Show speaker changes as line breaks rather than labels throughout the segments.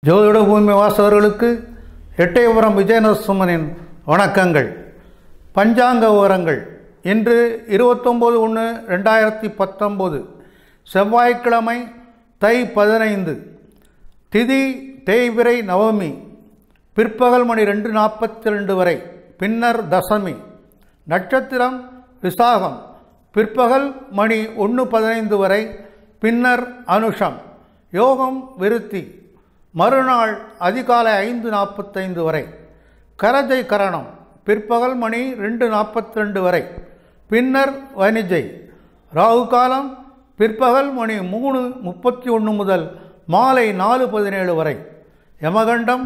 ஜோதிட பூமி வாசகர்களுக்கு எட்டயபுரம் விஜயநரசிம்மனின் வணக்கங்கள். பஞ்சாங்க விவரங்கள். இன்று 29/1/2019 செவ்வாய்க்கிழமை தை 15, திதி தேய்பிறை நவமி, பிற்பகல் மணி 2:42 வரை, பின்னர் தசமி. நட்சத்திரம் விசாகம், பிற்பகல் மணி 1:15 வரை, பின்னர் அனுஷம். யோகம் விருத்தி, மறுநாள் அதிகாலை 5:45 வரை. கரஜை கரணம், பிற்பகல் மணி 2:42 வரை, பின்னர் வனிஜை. ராகு காலம் பிற்பகல் மணி 3:31 முதல் மாலை 4:17 வரை. யமகண்டம்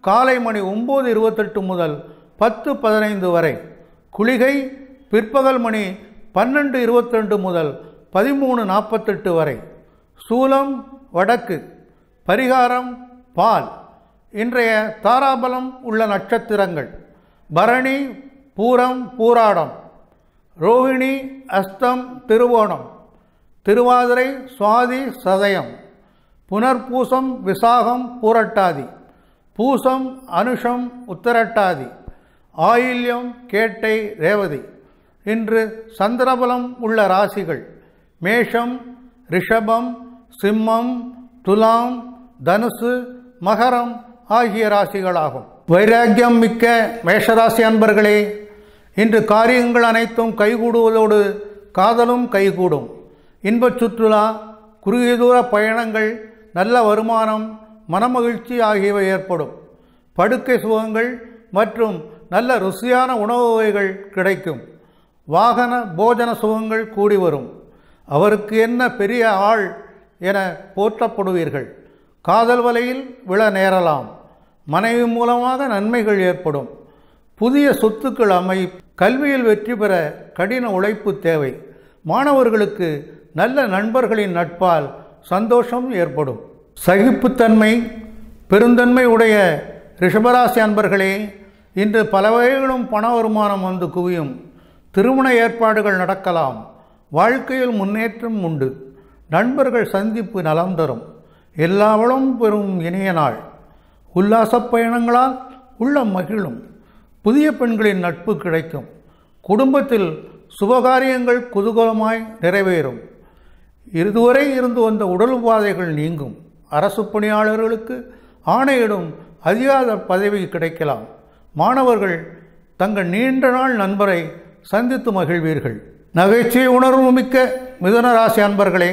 காலை மணி 9:28 முதல் 10:15 வரை. குளிகை பிற்பகல் மணி 12:22 முதல் 13:48 வரை. சூலம் வடக்கு. பரிகாரம் பால். இன்றைய தாராபலம் உள்ள நட்சத்திரங்கள்: பரணி, பூரம், பூராடம், ரோகிணி, அஸ்தம், திருவோணம், திருவாதிரை, சுவாதி, சதயம், புனர்பூசம், விசாகம், பூரட்டாதி, பூசம், அனுஷம், உத்தரட்டாதி, ஆயில்யம், கேட்டை, ரேவதி. இன்று சந்திரபலம் உள்ள ராசிகள்: மேஷம், ரிஷபம், சிம்மம், துலாம், தனுசு, மகரம் ஆகிய ராசிகளாகும். வைராக்கியம் மிக்க மேஷராசி அன்பர்களே, இன்று காரியங்கள் அனைத்தும் கைகூடுவதோடு காதலும் கைகூடும். இன்பச் சுற்றுலா, குறுகிய தூர பயணங்கள், நல்ல வருமானம், மனமகிழ்ச்சி ஆகியவை ஏற்படும். படுக்கை சுகங்கள் மற்றும் நல்ல ருசியான உணவு வகைகள் கிடைக்கும். வாகன போஜன சுகங்கள் கூடி வரும். அவருக்கு என்ன பெரிய ஆள் என போற்றப்படுவீர்கள். காதல் வலையில் விழ நேரலாம். மனைவி மூலமாக நன்மைகள் ஏற்படும். புதிய சொத்துக்கள் அமை. கல்வியில் வெற்றி பெற கடின உழைப்பு தேவை. மாணவர்களுக்கு நல்ல நண்பர்களின் நட்பால் சந்தோஷம் ஏற்படும். சகிப்புத்தன்மை, பெருந்தன்மை உடைய ரிஷபராசி அன்பர்களே, இன்று பல வகைகளும் பண வருமானம் வந்து குவியும். திருமண ஏற்பாடுகள் நடக்கலாம். வாழ்க்கையில் முன்னேற்றம் உண்டு. நண்பர்கள் சந்திப்பு நலம் தரும். எல்லா வளமும் பெறும் இனிய நாள். உல்லாசப் பயணங்களால் உள்ளம் மகிழும். புதிய பெண்களின் நட்பு கிடைக்கும். குடும்பத்தில் சுபகாரியங்கள் குதூகலமாய் நிறைவேறும். இதுவரை இருந்து வந்த உடல் உபாதைகள் நீங்கும். அரசு பணியாளர்களுக்கு ஆணையிடும் அதிகார பதவி கிடைக்கலாம். மாணவர்கள் தங்கள் நீண்ட நாள் நண்பரை சந்தித்து மகிழ்வீர்கள். நகைச்சுவை உணர்வு மிக்க மிதுன ராசி அன்பர்களே,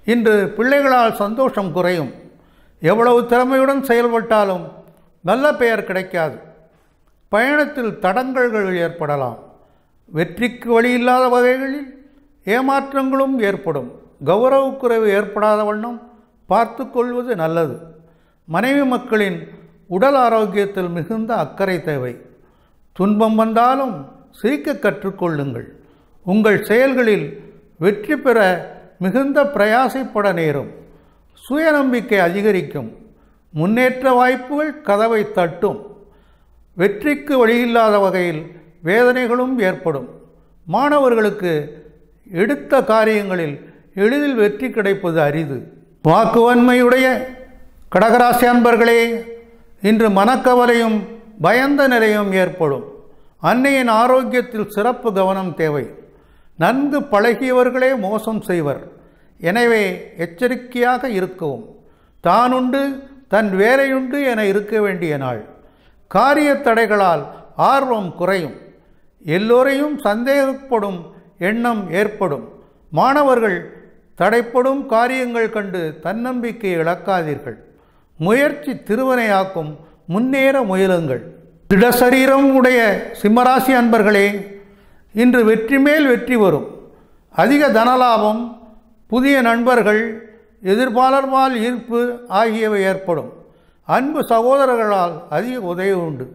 இன்று பிள்ளைகளால் சந்தோஷம் குறையும். எவ்வளவு திறமையுடன் செயல்பட்டாலும் நல்ல பெயர் கிடைக்காது. பயணத்தில் தடங்கல்கள் ஏற்படலாம். வெற்றிக்கு வழியில்லாத வகைகளில் ஏமாற்றங்களும் ஏற்படும். கௌரவக்குறைவு ஏற்படாத வண்ணம் பார்த்து கொள்வது நல்லது. மனைவி மக்களின் உடல் ஆரோக்கியத்தில் மிகுந்த அக்கறை தேவை. துன்பம் வந்தாலும் சிரிக்க கற்றுக்கொள்ளுங்கள். உங்கள் செயல்களில் வெற்றி பெற மிகுந்த பிரயாசைப்பட நேரும். சுயநம்பிக்கை அதிகரிக்கும். முன்னேற்ற வாய்ப்புகள் கதவை தட்டும். வெற்றிக்கு வழியில்லாத வகையில் வேதனைகளும் ஏற்படும். மாணவர்களுக்கு எடுத்த காரியங்களில் எளிதில் வெற்றி கிடைப்பது அரிது. வாக்குவன்மையுடைய கடகராசி அன்பர்களே, இன்று மனக்கவலையும் பயந்த நிலையும் ஏற்படும். அன்னையின் ஆரோக்கியத்தில் சிறப்பு கவனம் தேவை. நன்கு பழகியவர்களே மோசம் செய்வர். எனவே எச்சரிக்கையாக இருக்கவும். தானுண்டு தன் வேலையுண்டு என இருக்க வேண்டிய நாள். காரிய தடைகளால் ஆர்வம் குறையும். எல்லோரையும் சந்தேகப்படும் எண்ணம் ஏற்படும். மாணவர்கள் தடைப்படும் காரியங்கள் கண்டு தன்னம்பிக்கை இழக்காதீர்கள். முயற்சி திருவினையாக்கும். முன்னேற முயலுங்கள். திடசரீரம் உடைய சிம்மராசி அன்பர்களே, இன்று வெற்றி மேல் வெற்றி வரும். அதிக தனலாபம், புதிய நண்பர்கள், எதிர்பாளர்பால் ஈர்ப்பு ஆகியவை ஏற்படும். அன்பு சகோதரர்களால் அதிக உதவி உண்டு.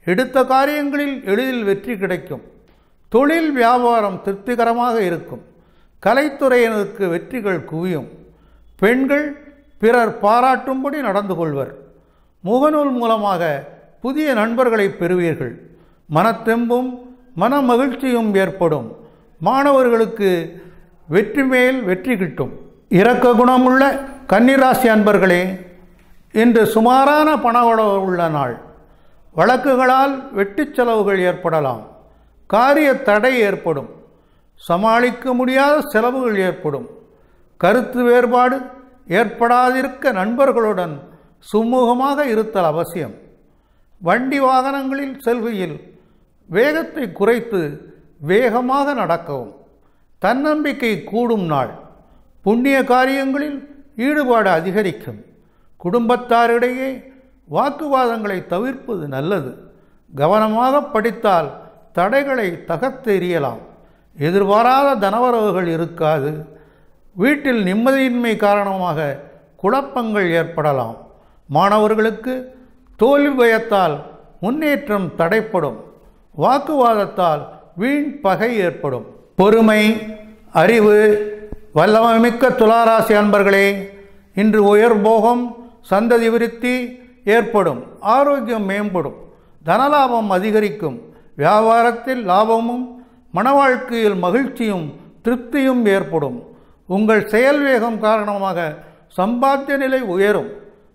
எடுத்த காரியங்களில் எளிதில் வெற்றி கிடைக்கும். தொழில் வியாபாரம் திருப்திகரமாக இருக்கும். கலைத்துறையினருக்கு வெற்றிகள் குவியும். பெண்கள் பிறர் பாராட்டும்படி நடந்து கொள்வர். முகநூல் மூலமாக புதிய நண்பர்களை பெறுவீர்கள். மனத்தெம்பும் மன மகிழ்ச்சியும் ஏற்படும். மாணவர்களுக்கு வெற்றி மேல் வெற்றி கிட்டும். இரக்க குணமுள்ள கன்னிராசி அன்பர்களே, இன்று சுமாரான பணவளவு உள்ள நாள். வழக்குகளால் வெட்டுச் செலவுகள் ஏற்படலாம். காரிய தடை ஏற்படும். சமாளிக்க முடியாத செலவுகள் ஏற்படும். கருத்து வேறுபாடு ஏற்படாதிருக்க நண்பர்களுடன் சுமூகமாக இருத்தல் அவசியம். வண்டி வாகனங்களில் செல்கையில் வேகத்தை குறைத்து வேகமாக நடக்கவும். தன்னம்பிக்கை கூடும் நாள். புண்ணிய காரியங்களில் ஈடுபாடு அதிகரிக்கும். குடும்பத்தாரிடையே வாக்குவாதங்களை தவிர்ப்பது நல்லது. கவனமாக படித்தால் தடைகளை தகர்த்தெறியலாம். எதிர்பாராத தனவரவுகள் இருக்காது. வீட்டில் நிம்மதியின்மை காரணமாக குழப்பங்கள் ஏற்படலாம். மாணவர்களுக்கு தோல்வி பயத்தால் முன்னேற்றம் தடைப்படும். வாக்குவாதத்தால் வீண் பகை ஏற்படும். பொறுமை, அறிவு, வல்லமைமிக்க துளாராசி அன்பர்களே, இன்று உயர்போகம், சந்ததி விருத்தி ஏற்படும். ஆரோக்கியம் மேம்படும். தனலாபம் அதிகரிக்கும். வியாபாரத்தில் லாபமும் மனவாழ்க்கையில் மகிழ்ச்சியும் திருப்தியும் ஏற்படும். உங்கள் செயல் வேகம் காரணமாக சம்பாத்திய நிலை உயரும்.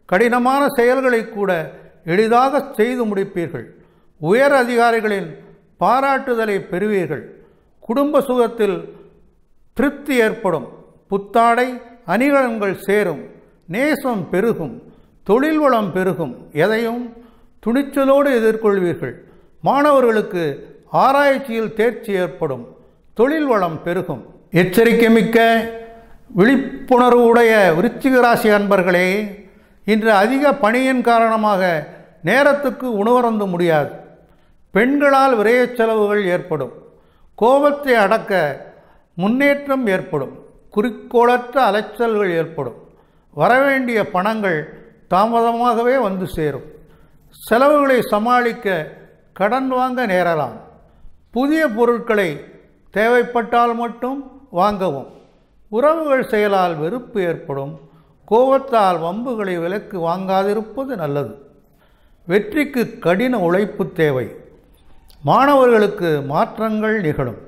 கடினமான செயல்களை கூட எளிதாக செய்து முடிப்பீர்கள். உயர் அதிகாரிகளின் பாராட்டுதலை பெறுவீர்கள். குடும்ப சுகத்தில் திருப்தி ஏற்படும். புத்தாடை அணிகலன்கள் சேரும். நேசம் பெருகும். தொழில் வளம் பெருகும். எதையும் துணிச்சலோடு எதிர்கொள்வீர்கள். மாணவர்களுக்கு ஆராய்ச்சியில் தேர்ச்சி ஏற்படும். தொழில் வளம் பெருகும். எச்சரிக்கை மிக்க விழிப்புணர்வு உடைய விருச்சிக ராசி அன்பர்களே, இன்று அதிக பணியின் காரணமாக நேரத்துக்கு உணவருந்த முடியாது. பெண்களால் விரைய செலவுகள் ஏற்படும். கோபத்தை அடக்க முன்னேற்றம் ஏற்படும். குறிக்கோளற்ற அலைச்சல்கள் ஏற்படும். வரவேண்டிய பணங்கள் தாமதமாகவே வந்து சேரும். செலவுகளை சமாளிக்க கடன் வாங்க நேரலாம். புதிய பொருட்களை தேவைப்பட்டால் மட்டும் வாங்கவும். உறவுகள் செயலால் வெறுப்பு ஏற்படும். கோபத்தால் வம்புகளை விலக்கு வாங்காதிருப்பது நல்லது. வெற்றிக்கு கடின உழைப்பு தேவை. மாணவர்களுக்கு மாற்றங்கள் நிகழும்.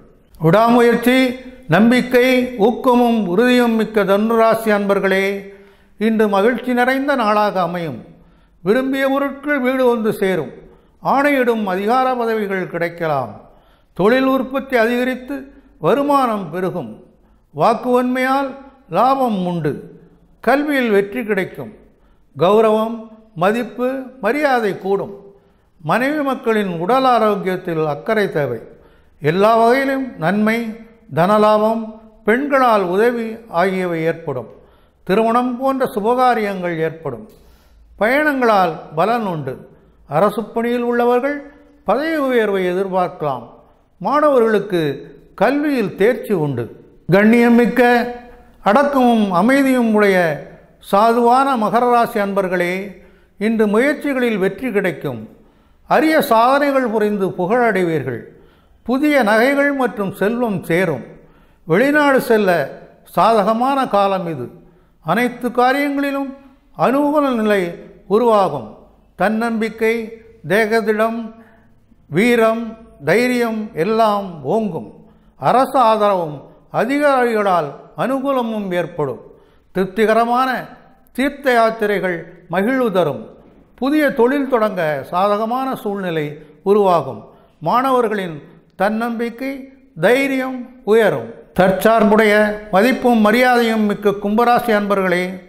விடாமுயற்சி, நம்பிக்கை, ஊக்கமும் உறுதியும் மிக்க தனுராசி அன்பர்களே, இன்று மகிழ்ச்சி நிறைந்த நாளாக அமையும். விரும்பிய பொருட்கள் வீடு வந்து சேரும். ஆணையிடும் அதிகார பதவிகள் கிடைக்கலாம். தொழில் உற்பத்தி அதிகரித்து வருமானம் பெருகும். வாக்குவன்மையால் லாபம் உண்டு. கல்வியில் வெற்றி கிடைக்கும். கௌரவம், மதிப்பு, மரியாதை கூடும். மனைவி மக்களின் உடல் ஆரோக்கியத்தில் அக்கறை தேவை. எல்லா வகையிலும் நன்மை, தனலாபம், பெண்களால் உதவி ஆகியவை ஏற்படும். திருமணம் போன்ற சுபகாரியங்கள் ஏற்படும். பயணங்களால் பலன் உண்டு. அரசு பணியில் உள்ளவர்கள் பதவி உயர்வை எதிர்பார்க்கலாம். மாணவர்களுக்கு கல்வியில் தேர்ச்சி உண்டு. கண்ணியமிக்க அடக்கமும் அமைதியும் உடைய சாதுவான மகர ராசி அன்பர்களே, இன்று முயற்சிகளில் வெற்றி கிடைக்கும். அரிய சாதனைகள் புரிந்து புகழடைவீர்கள். புதிய நகைகள் மற்றும் செல்வம் சேரும். வெளிநாடு செல்ல சாதகமான காலம் இது. அனைத்து காரியங்களிலும் அனுகூல நிலை உருவாகும். தன்னம்பிக்கை, தேகதிடம், வீரம், தைரியம் எல்லாம் ஓங்கும். அரசு ஆதரவும் அதிகாரிகளால் அனுகூலமும் ஏற்படும். திருப்திகரமான தீர்த்த யாத்திரைகள் மகிழ்வு தரும். புதிய தொழில் தொடங்க சாதகமான சூழ்நிலை உருவாகும். மாணவர்களின் தன்னம்பிக்கை, தைரியம் உயரும். தற்சார்புடைய மதிப்பும் மரியாதையும் மிக்க கும்பராசி அன்பர்களே,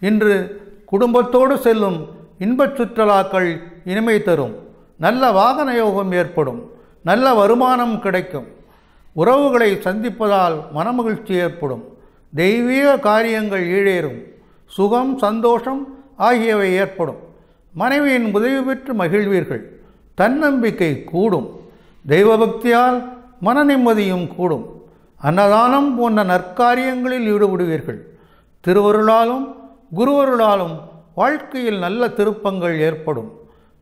இன்று குடும்பத்தோடு செல்லும் இன்பச் சுற்றுலாக்கள் இனிமை தரும். நல்ல வாகன யோகம் ஏற்படும். நல்ல வருமானம் கிடைக்கும். உறவுகளை சந்திப்பதால் மனமகிழ்ச்சி ஏற்படும். தெய்வீக காரியங்கள் ஈடேறும். சுகம், சந்தோஷம் ஆகியவை ஏற்படும். மனைவியின் உதவி பெற்று மகிழ்வீர்கள். தன்னம்பிக்கை கூடும். தெய்வபக்தியால் மன நிம்மதியும் கூடும். அன்னதானம் போன்ற நற்காரியங்களில் ஈடுபடுவீர்கள். திருவருளாலும் குருவருளாலும் வாழ்க்கையில் நல்ல திருப்பங்கள் ஏற்படும்.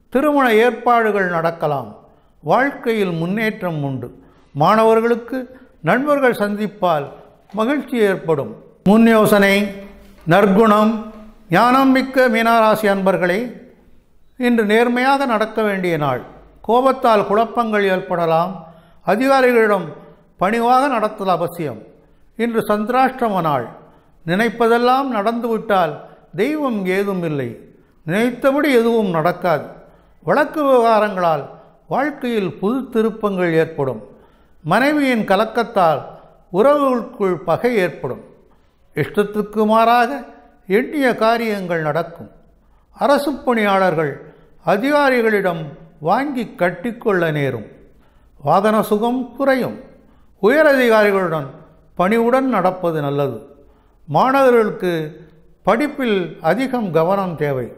திருமண ஏற்பாடுகள் நடக்கலாம். வாழ்க்கையில் முன்னேற்றம் உண்டு. மாணவர்களுக்கு நண்பர்கள் சந்திப்பால் மகிழ்ச்சி ஏற்படும். முன் யோசனை, நற்குணம், ஞானம் மிக்க மீனராசி அன்பர்களே, இன்று நேர்மையாக நடக்க வேண்டிய நாள். கோபத்தால் குழப்பங்கள் ஏற்படலாம். அதிகாரிகளிடம் பணிவாக நடத்தல் அவசியம். இன்று சந்திராஷ்டம நாள். நினைப்பதெல்லாம் நடந்துவிட்டால் தெய்வம் ஏதும் இல்லை. நினைத்தபடி எதுவும் நடக்காது. வழக்கு விவகாரங்களால் வாழ்க்கையில் புது திருப்பங்கள் ஏற்படும். மனைவியின் கலக்கத்தால் உறவுகளுக்குள் பகை ஏற்படும். இஷ்டத்துக்கு மாறாக எண்ணிய காரியங்கள் நடக்கும். அரசு பணியாளர்கள் அதிகாரிகளிடம் வாங்கி கட்டிக்கொள்ள நேரும். வாகன சுகம் குறையும். உயரதிகாரிகளுடன் பணிவுடன் நடப்பது நல்லது. மாணவர்களுக்கு படிப்பில் அதிகம் கவனம் தேவை.